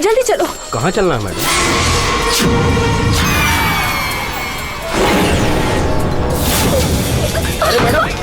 जल्दी चलो। कहाँ चलना है मैडम? अरे मैडम,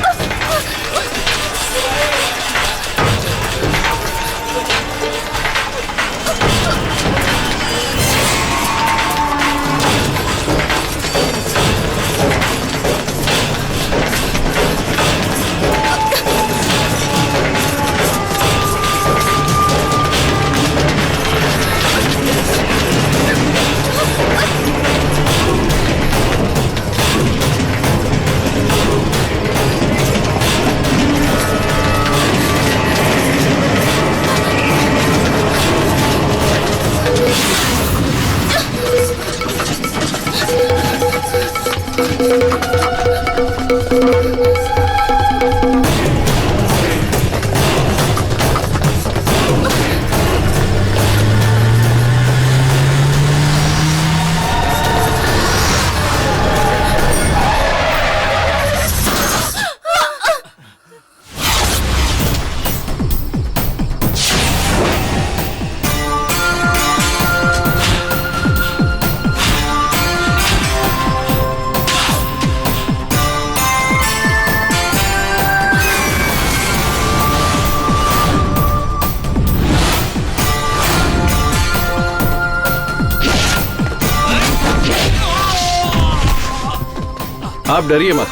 आप डरिए मत।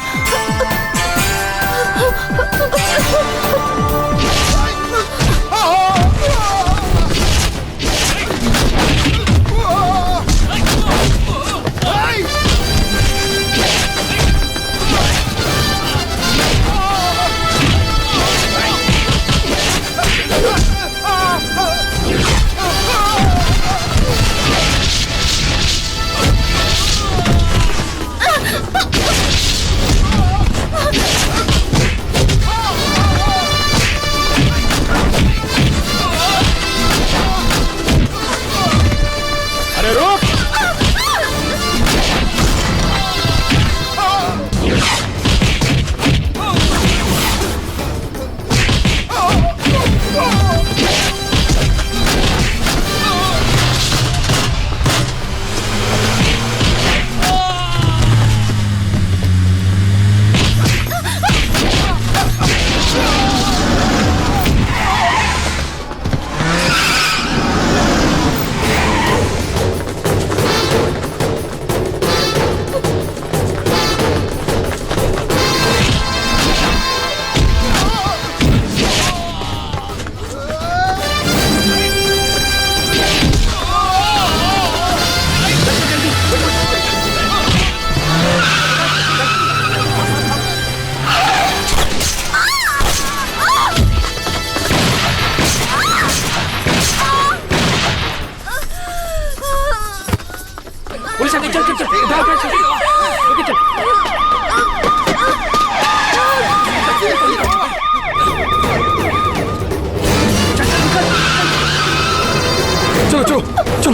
चलो चलो चलो।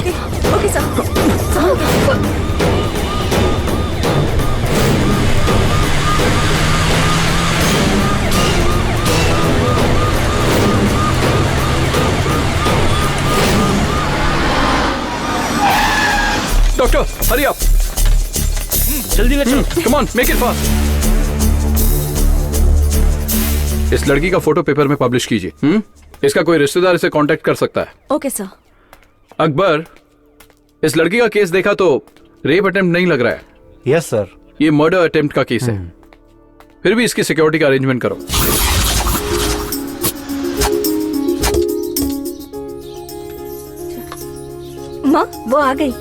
Okay sir. डॉक्टर हरी आप, जल्दी कर। Come on, make it fast. इस लड़की का फोटो पेपर में पब्लिश कीजिए। इसका कोई रिश्तेदार इसे कांटेक्ट कर सकता है। Okay sir. अकबर, इस लड़की का केस देखा तो रेप अटेम्प्ट नहीं लग रहा है। Yes sir. ये मर्डर अटेम्प्ट का केस है। फिर भी इसकी सिक्योरिटी का अरेंजमेंट करो। माँ वो आ गई।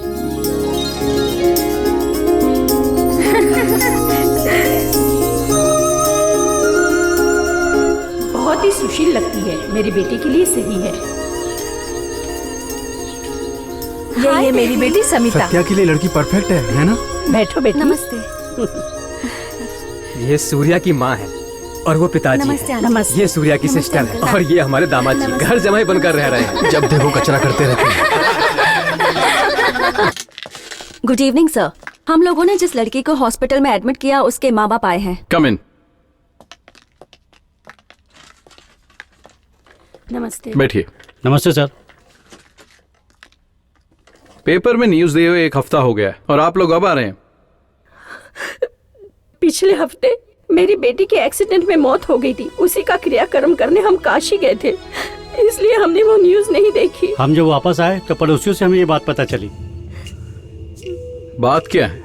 बहुत ही सुशील लगती है, मेरी बेटी के लिए सही है। ये मेरी बेटी समिता। सत्या के लिए लड़की परफेक्ट है ना? बैठो बेटी। नमस्ते। ये सूर्या की माँ है और वो पिताजी नमस्ते है। नमस्ते। ये सूर्या की सिस्टर है और ये हमारे दामाद जी घर जमाई बनकर रह रहे हैं। जब देखो कचरा करते रहते हैं। Good evening sir. हम लोगों ने जिस लड़की को हॉस्पिटल में एडमिट किया उसके माँ बाप आए हैं। कम इन। नमस्ते। बैठिए। नमस्ते सर। पेपर में न्यूज दिए हुए 1 हफ्ता हो गया है और आप लोग अब आ रहे हैं। पिछले हफ्ते मेरी बेटी के एक्सीडेंट में मौत हो गई थी। उसी का क्रियाक्रम करने हम काशी गए थे, इसलिए हमने वो न्यूज नहीं देखी। हम जब वापस आए तो पड़ोसियों से हमें ये बात पता चली। बात क्या है?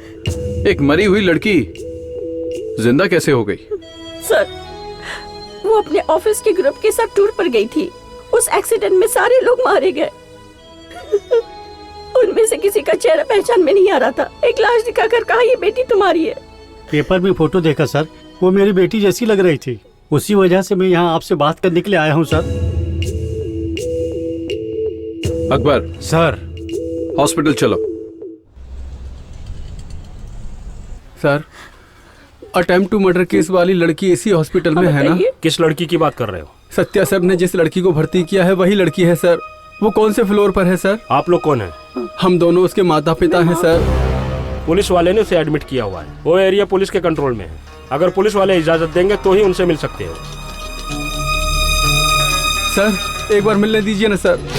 एक मरी हुई लड़की जिंदा कैसे हो गई? सर, वो अपने ऑफिस के ग्रुप के साथ टूर पर गई थी। उस एक्सीडेंट में सारे लोग मारे गए। उनमें से किसी का चेहरा पहचान में नहीं आ रहा था। एक लाश दिखाकर कहा ये बेटी तुम्हारी है। पेपर में फोटो देखा सर, वो मेरी बेटी जैसी लग रही थी। उसी वजह से मैं यहाँ आपसे बात करने के लिए आया हूँ सर। अकबर सर। हॉस्पिटल चलो। Sir, attempt to murder case वाली लड़की इसी हॉस्पिटल में है ना? किस लड़की की बात कर रहे हो? सत्या सर ने जिस लड़की को भर्ती किया है वही लड़की है सर। वो कौन से फ्लोर पर है सर? आप लोग कौन है? हम दोनों उसके माता पिता हैं सर। पुलिस वाले ने उसे एडमिट किया हुआ है। वो एरिया पुलिस के कंट्रोल में है। अगर पुलिस वाले इजाजत देंगे तो ही उनसे मिल सकते हो। सर, एक बार मिलने दीजिए ना सर।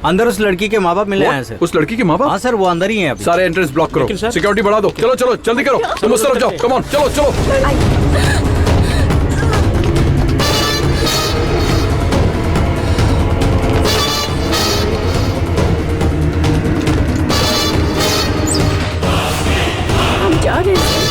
अंदर उस लड़की के माँ बाप मिलने आए सर। उस लड़की के माँ बाप? हाँ सर, वो अंदर ही हैं अभी। सारे एंट्रेंस ब्लॉक करो, सिक्योरिटी बढ़ा दो। चलो चलो जल्दी करो, तुम उस तरफ जाओ। कम ऑन, चलो चलो। हम जा रहे हैं।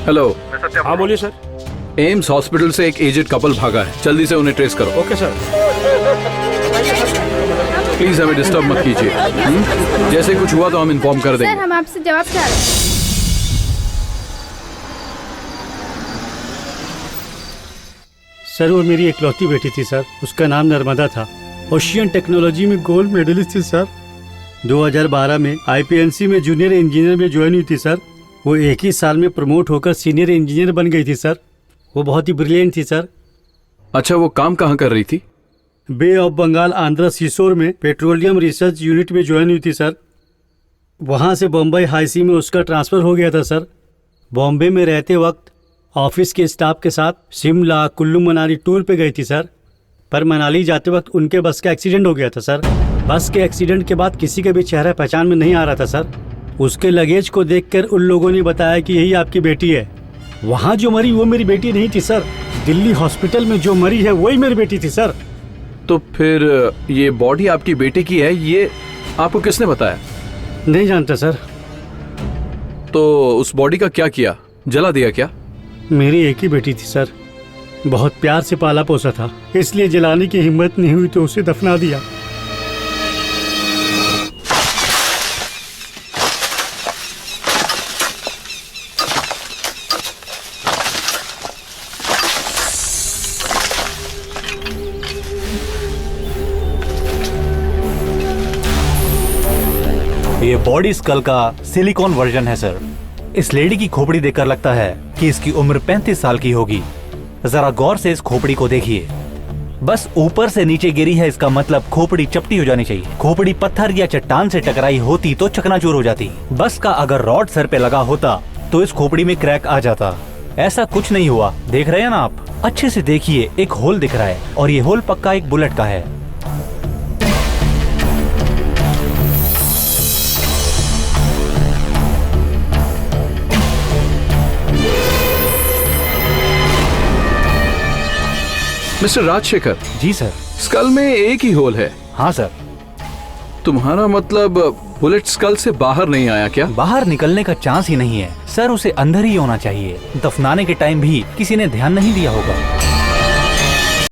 हेलो। हाँ बोलिए सर। एम्स हॉस्पिटल से एक एजेड कपल भागा है, जल्दी से उन्हें ट्रेस करो। Okay sir. प्लीज हमें डिस्टर्ब मत कीजिए। जैसे कुछ हुआ तो हम इन्फॉर्म कर देंगे। सर, हम आपसे जवाब चाह रहे हैं। सर, वो मेरी इकलौती बेटी थी सर। उसका नाम नर्मदा था। ओशियन टेक्नोलॉजी में गोल्ड मेडलिस्ट थी सर। 2012 में आईपीएनसी में जूनियर इंजीनियर में ज्वाइन हुई थी सर। वो एक ही साल में प्रमोट होकर सीनियर इंजीनियर बन गई थी सर। वो बहुत ही ब्रिलियंट थी सर। अच्छा, वो काम कहाँ कर रही थी? बे ऑफ बंगाल आंध्र सीसोर में पेट्रोलियम रिसर्च यूनिट में ज्वाइन हुई थी सर। वहाँ से बम्बई हाई सी में उसका ट्रांसफ़र हो गया था सर। बॉम्बे में रहते वक्त ऑफिस के स्टाफ के साथ शिमला कुल्लू मनाली टूर पे गई थी सर। पर मनाली जाते वक्त उनके बस का एक्सीडेंट हो गया था सर। बस के एक्सीडेंट के बाद किसी का भी चेहरा पहचान में नहीं आ रहा था सर। उसके लगेज को देखकर उन लोगों ने बताया कि यही आपकी बेटी है। वहाँ जो मरी वो मेरी बेटी नहीं थी सर। दिल्ली हॉस्पिटल में जो मरी है वही मेरी बेटी थी सर। तो फिर ये बॉडी आपकी बेटी की है, ये आपको किसने बताया? नहीं जानता सर। तो उस बॉडी का क्या किया? जला दिया क्या? मेरी एक ही बेटी थी सर। बहुत प्यार से पाला पोसा था, इसलिए जलाने की हिम्मत नहीं हुई तो उसे दफना दिया। ये बॉडी स्कल का सिलिकॉन वर्जन है सर। इस लेडी की खोपड़ी देखकर लगता है कि इसकी उम्र 35 साल की होगी। जरा गौर से इस खोपड़ी को देखिए, बस ऊपर से नीचे गिरी है, इसका मतलब खोपड़ी चपटी हो जानी चाहिए। खोपड़ी पत्थर या चट्टान से टकराई होती तो चकनाचूर हो जाती। बस का अगर रॉड सर पे लगा होता तो इस खोपड़ी में क्रैक आ जाता। ऐसा कुछ नहीं हुआ, देख रहे हैं ना आप? अच्छे से देखिए, एक होल दिख रहा है और ये होल पक्का एक बुलेट का है। मिस्टर राजशेखर। जी सर। स्कल में एक ही होल है? हाँ सर। तुम्हारा मतलब बुलेट स्कल से बाहर नहीं आया क्या? बाहर निकलने का चांस ही नहीं है सर, उसे अंदर ही होना चाहिए। दफनाने के टाइम भी किसी ने ध्यान नहीं दिया होगा।